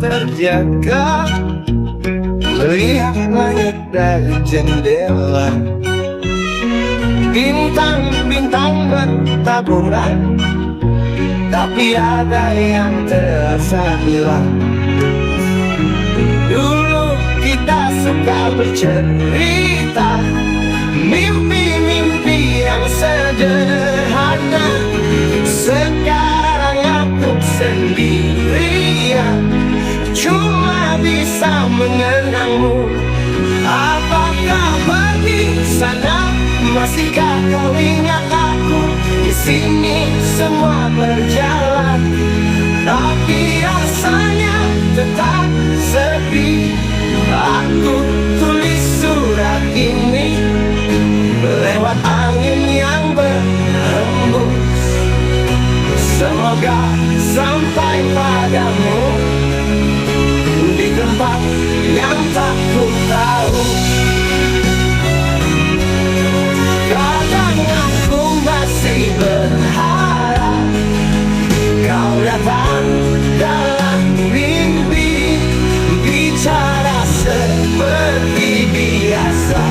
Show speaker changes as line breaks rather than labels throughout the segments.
terjaga, melihat langit dari jendela. Bintang-bintang bertaburan, tapi ada yang terasa hilang. Dulu kita suka bercerita, mimpi-mimpi yang sederhana. Sekarang aku sendirian, cuma bisa mengenangmu. Apa kabar di sana? Masihkah kau ingat aku? Di sini semua berjalan, tapi rasanya tetap sepi. Aku tulis surat ini lewat angin yang berhembus. Semoga sampai padamu di tempat yang tak ku tahu. Kadang aku masih berharap kau datang dalam mimpi, bicara seperti biasa,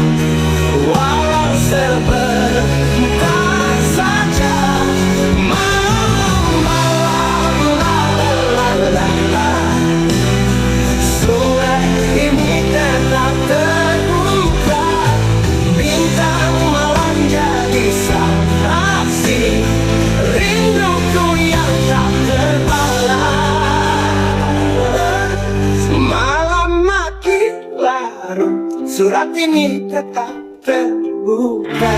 walau sebentar saja. Surat ini tetap terbuka, bintang malam jadi saksi rinduku yang tak terbalas. Malam makin larut, surat ini tetap terbuka,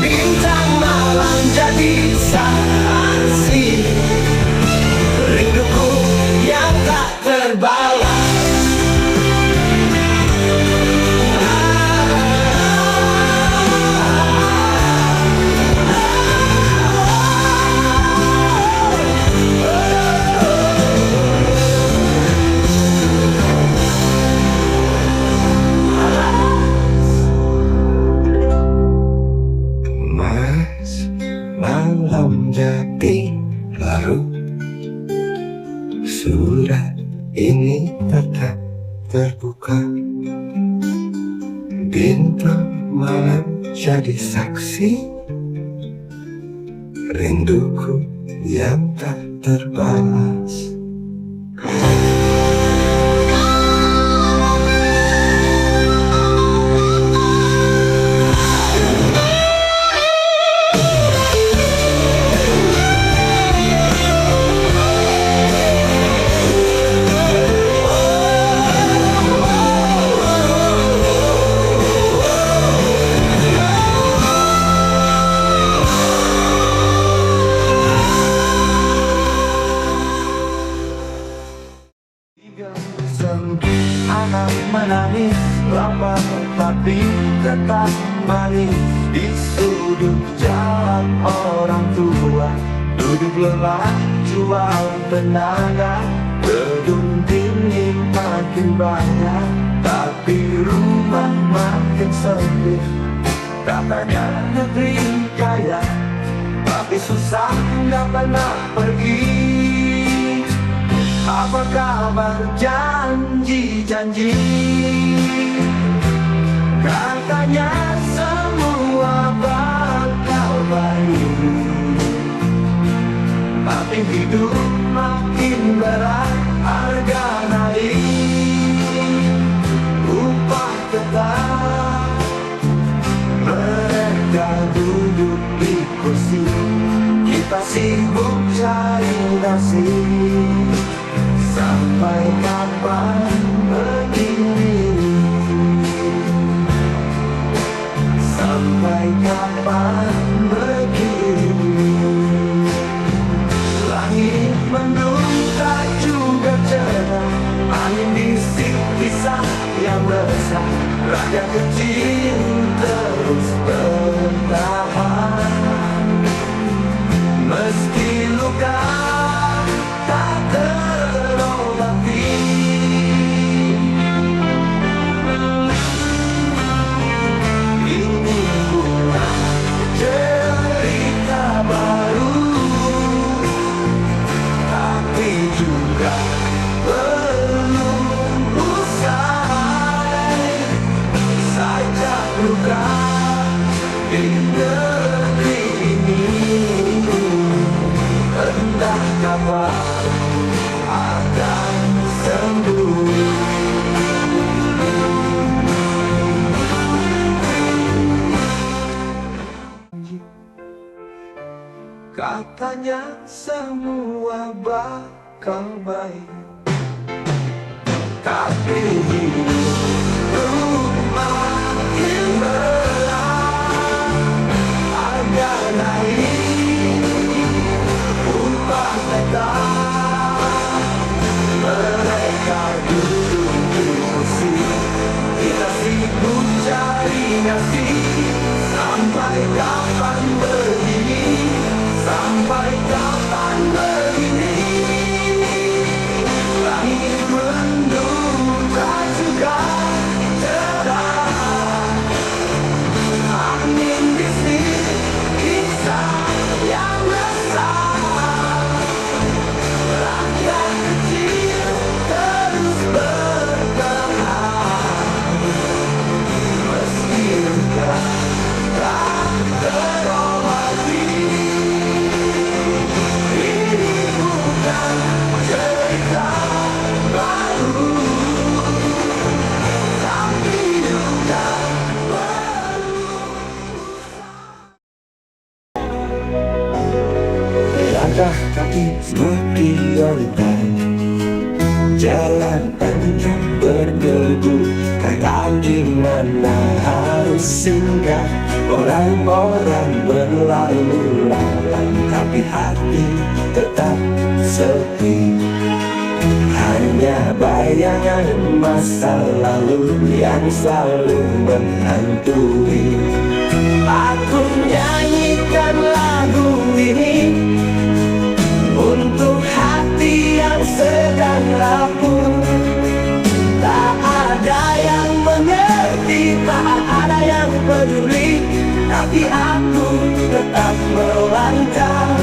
bintang malam jadi saksi rinduku yang tak terbalas. Malam jadi larut, surat ini tetap terbuka, bintang malam jadi saksi rinduku yang tak terbalas. Anak menangis, lambat tapi tetap manis. Di sudut jalan orang tua duduk lelah jual tenaga. Gedung tinggi makin banyak, tapi rumah makin sempit. Katanya negeri kaya, tapi susah nggak pernah pergi. Apa kabar janji-janji? Katanya semua bakal baik, tapi hidup makin berat, harga naik, upah tetap. Mereka duduk di kursi, kita sibuk cari nasi. Sampai kapan begini? Sampai kapan begini? Langit mendung tak juga cerah, angin bisik-bisik yang resah. Rakyat kecil terus bertahan, meski luka tak terobati. Katanya semua bakal baik, tapi rumah makin berat. Harga naik, upah tetap. Mereka duduk di kursi, kita sibuk cari nasi. Sampai kapan begini? Sampai kapan begini? Langit mendung tak juga cerah. Angin bising kisah yang resah. Rakyat kecil terus bertahan, meski juga tak terobati. Ini bukan cerita baru, tapi juga langkah kaki berprioritas, jalan panjang berdebu, kata di mana harus singgah. Orang-orang berlalu lalang, tapi hati tetap sepi. Hanya bayangan masa lalu yang selalu menghantui. Aku nyanyikan lagu ini untuk hati yang sedang rapuh. Tak ada yang mengerti, tak ada yang peduli, tapi aku tetap melangkah.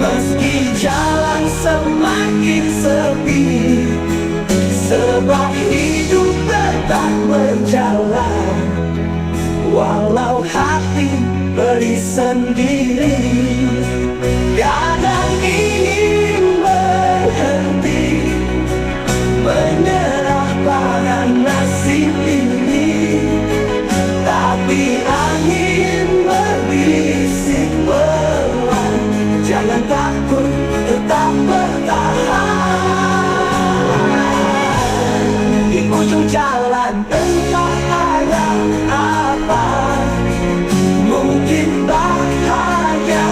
Meski jalan semakin sepi, sebab hidup tetap berjalan. Walau hati beri sendiri, kadang ingin berhenti, menyerah pada nasib ini. Tapi angin berbisik pelan, jangan takut, tetap bertahan. Di ujung jalan entah ada apa, mungkin bahagia,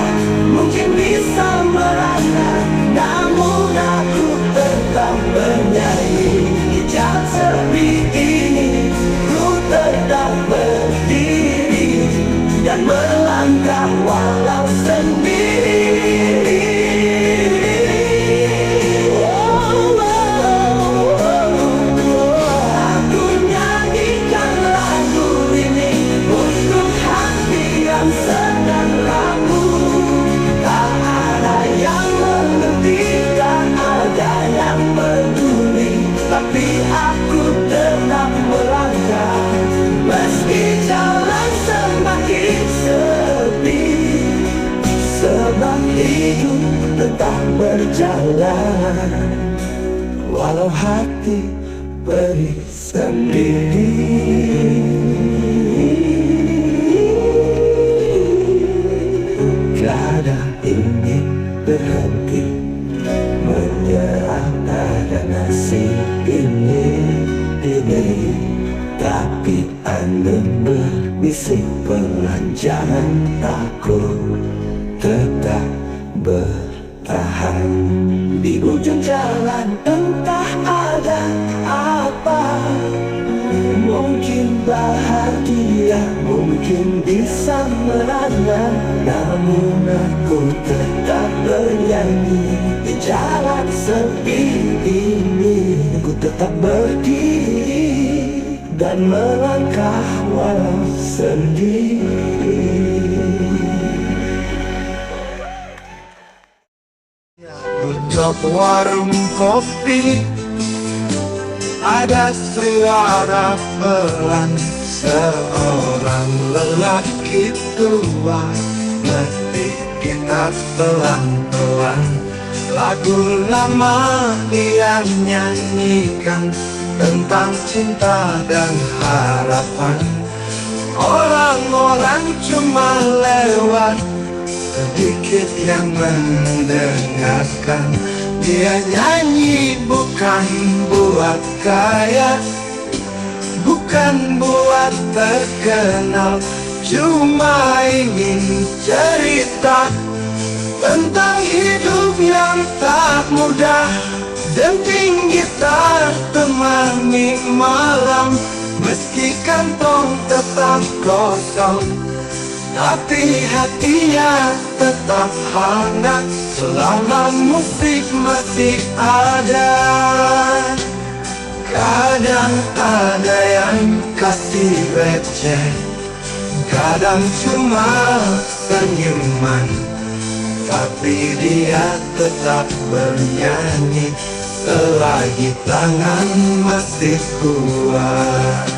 mungkin bisa merana. Namun aku tetap bernyanyi di jalan sepi ini. Ku tetap berdiri dan melangkah walau sendiri. Aku nyanyikan lagu ini untuk hati yang sedang rapuh. Tak ada yang mengerti, tak ada yang peduli, tapi aku tetap melangkah. Meski jalan semakin sepi, sebab hidup tetap berjalan. Walau hati beri sendiri. Tiada ingin berhenti, menyerah pada nasib ini. Tapi angin berbisik pelan, jangan takut, tetap bertahan. Di ujung jalan entah ada apa, mungkin bahagia, mungkin bisa merana. Namun aku tetap bernyanyi di jalan sepi ini. Ku tetap berdiri dan melangkah walau sendiri. Tutup warung kopi, ada suara pelan seorang lelaki tua ngetik gitar pelan-pelan. Lagu lama dia nyanyikan tentang cinta dan harapan. Orang-orang cuma lewat, sedikit yang mendengarkan. Dia nyanyi bukan buat kaya, bukan buat terkenal, cuma ingin cerita tentang hidup yang tak mudah. Denting gitar temani malam, meski kantong tetap kosong, tapi hatinya tetap hangat selama musik masih ada. Kadang ada yang kasih receh, kadang cuma senyuman, tapi dia tetap bernyanyi selagi tangan masih kuat.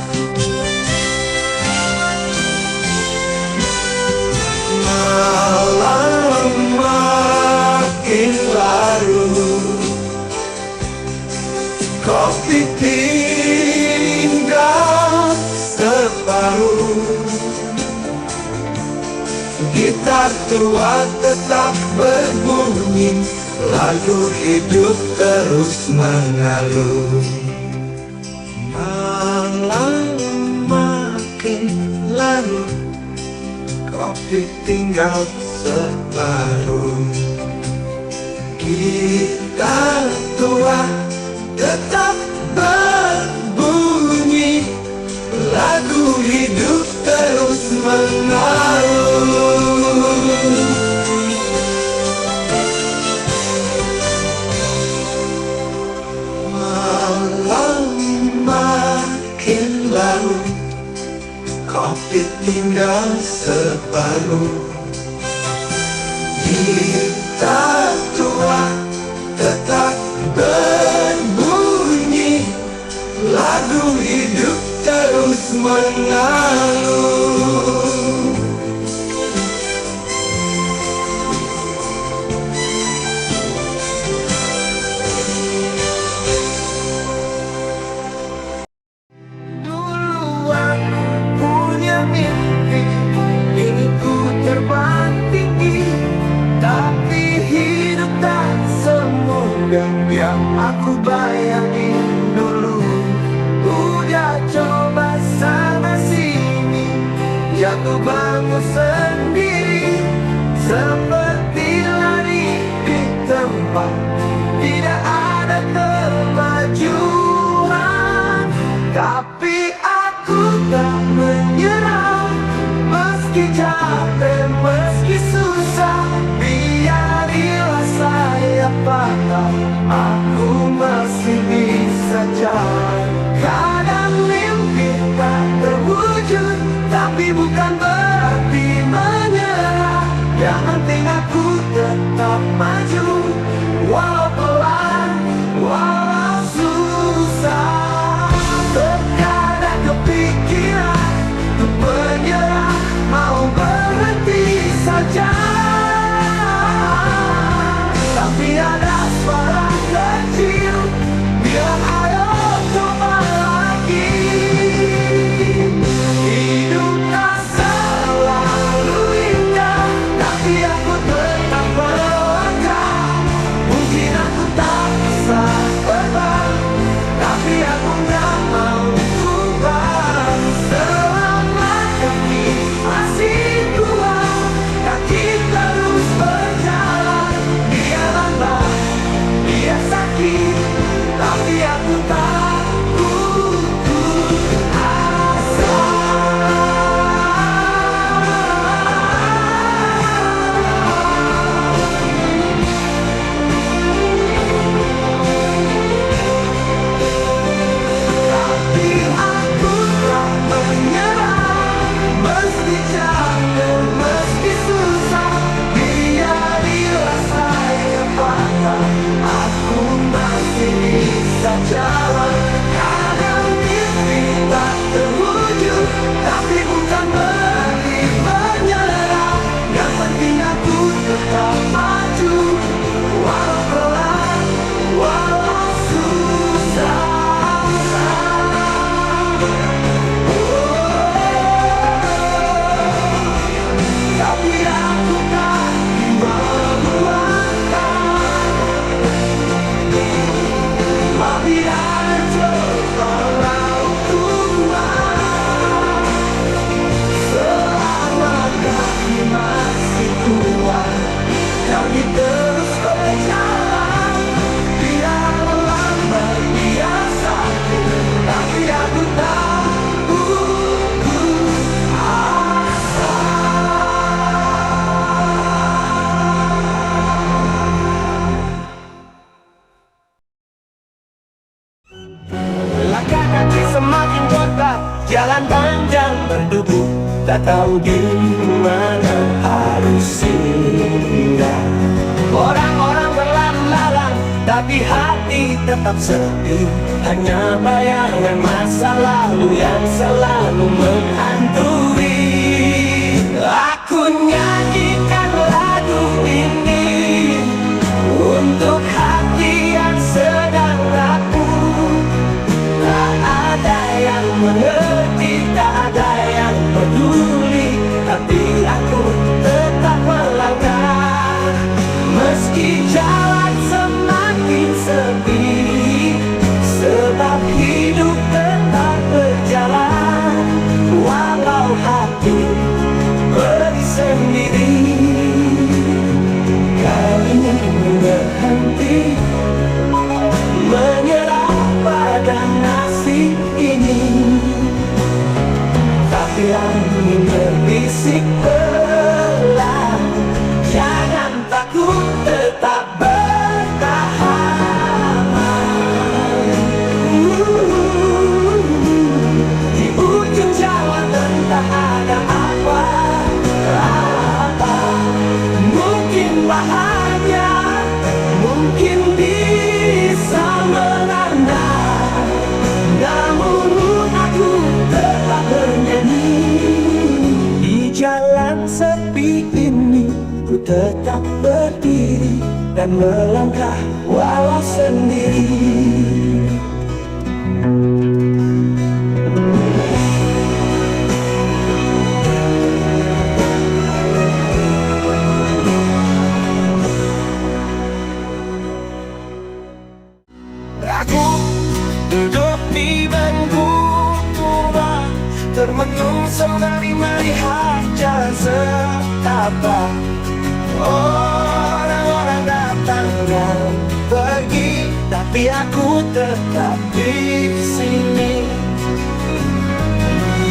Malam makin larut, kopi tinggal separuh, gitar tua tetap berbunyi, lagu hidup terus mengalun. Malam makin larut, kopi tinggal separuh, gitar tua tetap berbunyi, lagu hidup terus mengalun. Malam makin larut, kopi tinggal separuh, gitar tua tetap berbunyi, lagu hidup terus mengalun. Dulu aku punya mimpi, ingin ku terbang tinggi, tapi hidup tak semudah yang aku bayangin dulu. Udah coba sana sini, tak tahu di mana harus singgah. Orang-orang berlalu-lalang, tapi hati tetap sepi. Hanya bayangan masa lalu yang selalu menghantui. Aku nyanyikan lagu ini untuk hati yang sedang rapuh. Tak ada yang mengerti, tak ada yang peduli, tapi aku tetap melangkah. Meski jalan semakin sepi, sebab hidup tetap berjalan. Walau hati pergi sendiri, kali ini berhenti, menyerah pada nasib ini. Tapi angin berbisik pelan, jangan takut, tetap bertahan. Di ujung jalan entah ada apa, mungkin bahagia, mungkin bisa merana. Namun aku tetap bernyanyi. Di jalan sepi ini ku tetap berdiri dan melangkah walau sendiri. Aku duduk di bangku tua, termenung sembari melihat jalan setapak. Orang-orang datang dan pergi, tapi aku tetap di sini.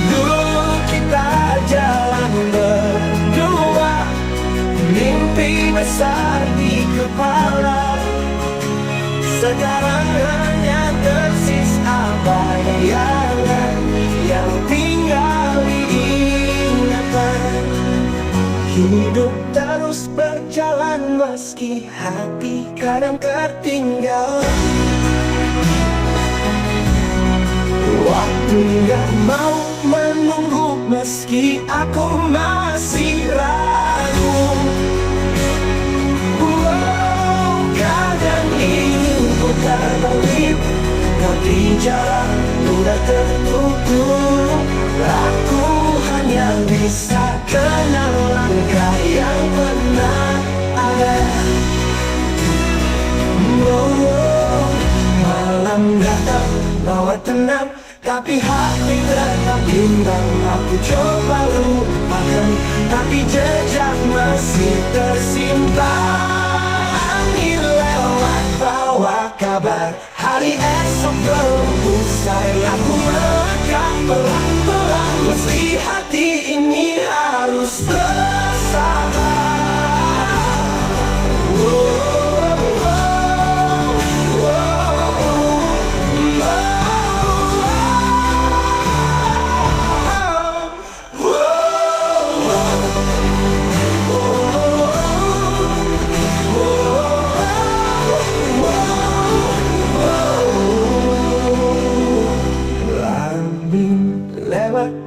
Dulu kita jalan berdua, mimpi besar di kepala. Sekarang hanya tersisa bayangan yang tinggal di ingatan. Hidup terus berjalan meski hati kadang tertinggal. Waktu gak mau menunggu meski aku masih ragu. Kadang ingin ku terbalik, tapi jalan udah tertutup. Aku hanya bisa kenal langkah yang pernah ada. Malam datang bawa tenang, tapi hati tetap bimbang. Aku coba lupakan, tapi jejak masih tersimpan. Angin lewat bawa kabar, hari esok belum usai. Aku melangkah pelan-pelan, meski hati ini harus bersabar.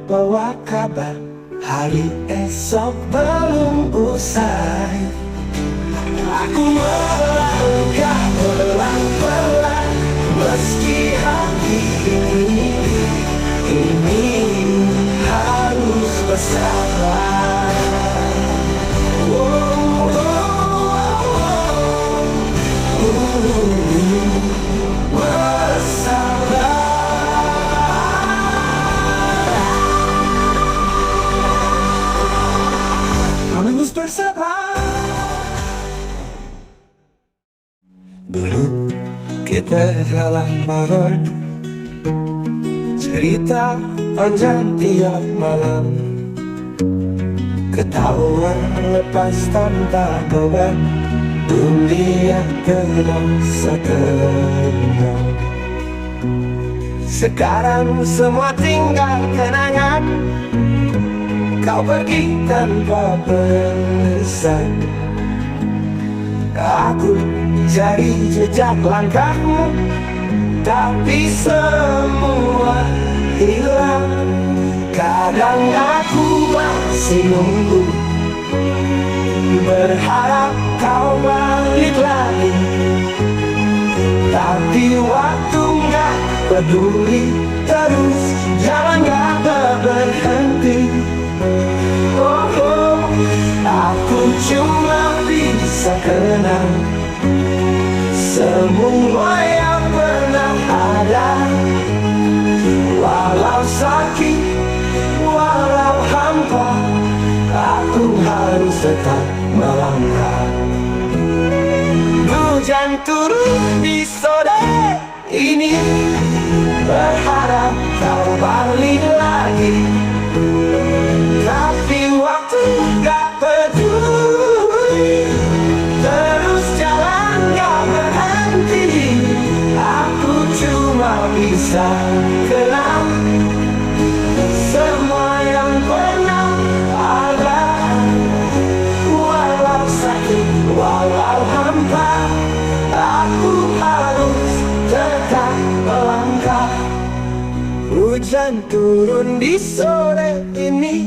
Bawa kabar, hari esok belum usai. Aku melangkah pelan-pelan, meski hati ini harus bersabar. Dulu kita jalan bareng, cerita panjang tiap malam, ketawa lepas tanpa beban, dunia tenang sekenang. Sekarang semua tinggal kenangan, kau pergi tanpa pesan. Aku cari jejak langkahmu, tapi semua hilang. Kadang aku masih nunggu, berharap kau balik lagi, tapi waktu gak peduli, terus jalan gak berhenti. Oh, oh, aku cuma bisa kenang semua yang pernah ada. Walau sakit, walau hampa, aku harus tetap melangkah. Hujan turun di sore ini, berharap kau balik lagi, tapi waktu gak peduli, terus jalan gak berhenti. Aku cuma bisa kenang semua yang pernah ada. Walau sakit, walau hampa, aku harus tetap melangkah. Hujan turun di sore ini,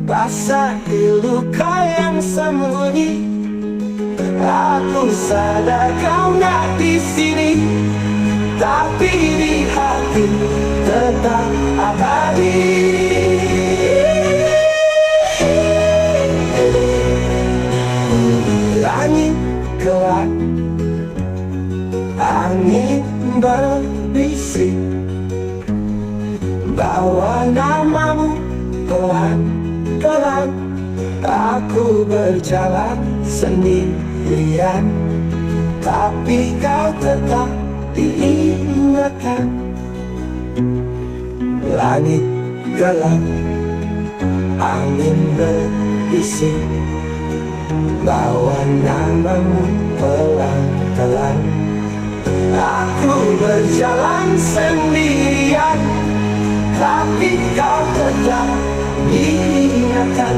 basahi luka yang sembunyi. Aku sadar kau gak di sini, tapi di hati tetap abadi. Langit gelap, angin berbisik, bawa namamu pelan-pelan. Aku berjalan sendirian, tapi kau tetap diingatkan. Langit gelap, angin berbisik, bawa namamu pelan-pelan. Aku berjalan sendirian, tapi kau tetap diingatkan.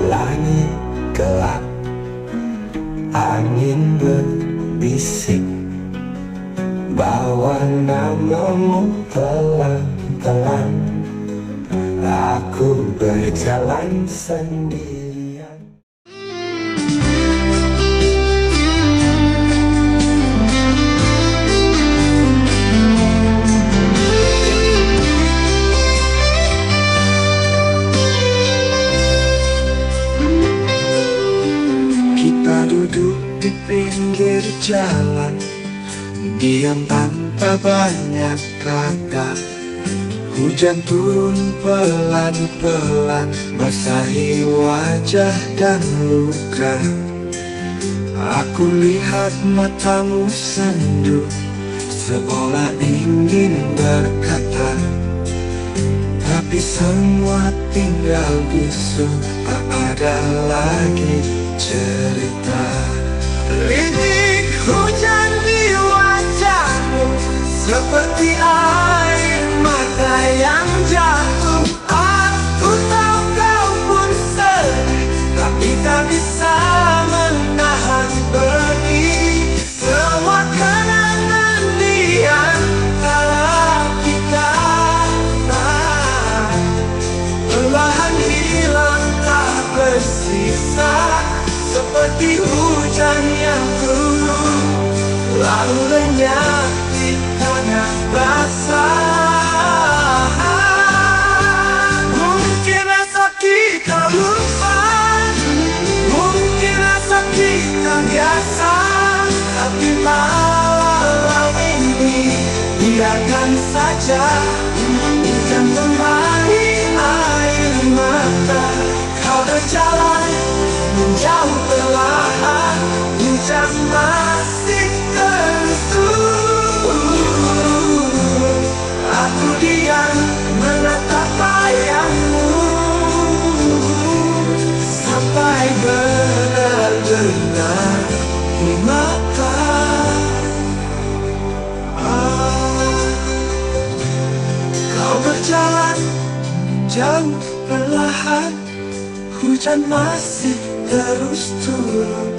Langit gelap, angin berbisik, bawa namamu pelan-pelan. Aku berjalan sendirian. Kita duduk di pinggir jalan, diam tanpa banyak kata. Hujan turun pelan-pelan, basahi wajah dan luka. Aku lihat matamu sendu, seolah ingin berkata, tapi semua tinggal bisu, tak ada lagi cerita. Rintik hujan di wajahmu, seperti air mata yang jatuh. Aku tahu kau pun sedih, tapi tak bisa menahan benih. Semua kenangan di antara kita perlahan hilang tak bersisa, seperti hujan yang turun lalu lenyap di tanah basah. Mungkin rasa kita lupa, mungkin rasa kita biasa, tapi malam ini biarkan saja hujan memari air mata. Kau berjalan menjauh perlahan, hujan masih terus. Aku diam menatap bayangmu, hujan perlahan, hujan masih terus turun.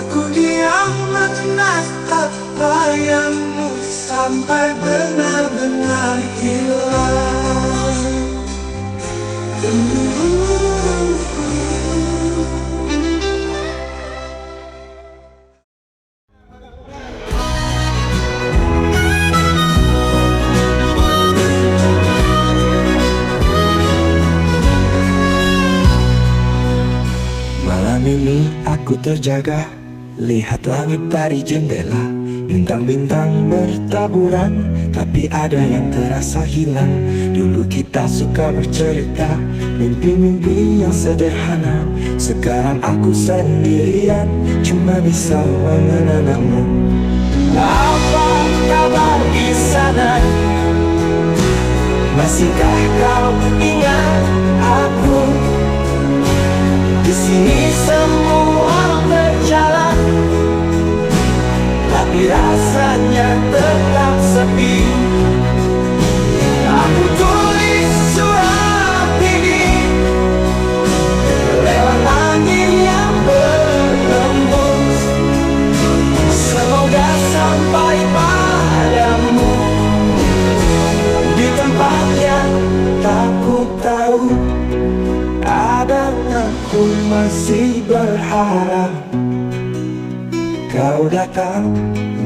Aku diam menatap bayangmu sampai benar-benar hilang. Malam ini aku terjaga, lihat langit dari jendela. Bintang-bintang bertaburan, tapi ada yang terasa hilang. Dulu kita suka bercerita, mimpi-mimpi yang sederhana. Sekarang aku sendirian, cuma bisa mengenangmu. Apa kabar di sana? Masihkah kau ingat aku? Di sini semua berjalan, tapi rasanya tetap sepi. Aku tulis surat ini lewat angin yang berembus, semoga sampai padamu di tempat yang tak ku tahu. Kadang aku masih berharap kau datang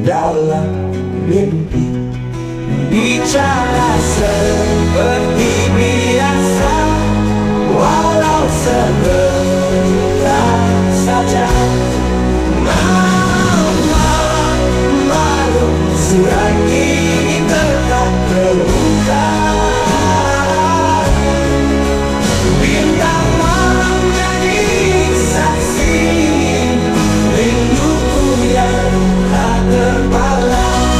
dalam mimpi, bicara seperti biasa, walau sebentar saja. Malu surat ini tetap terbuka. Bintang malam jadi saksi rinduku yang tak terbalas.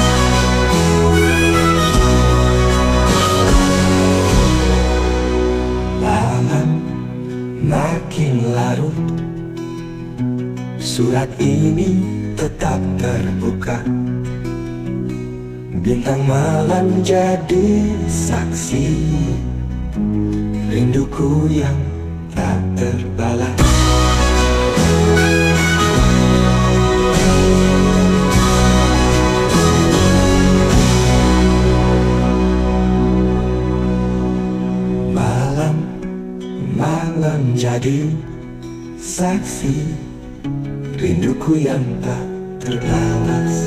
Malam makin larut, surat ini tetap terbuka. Bintang malam jadi saksi rinduku yang tak terbalas. Malam jadi saksi rinduku yang tak terbalas.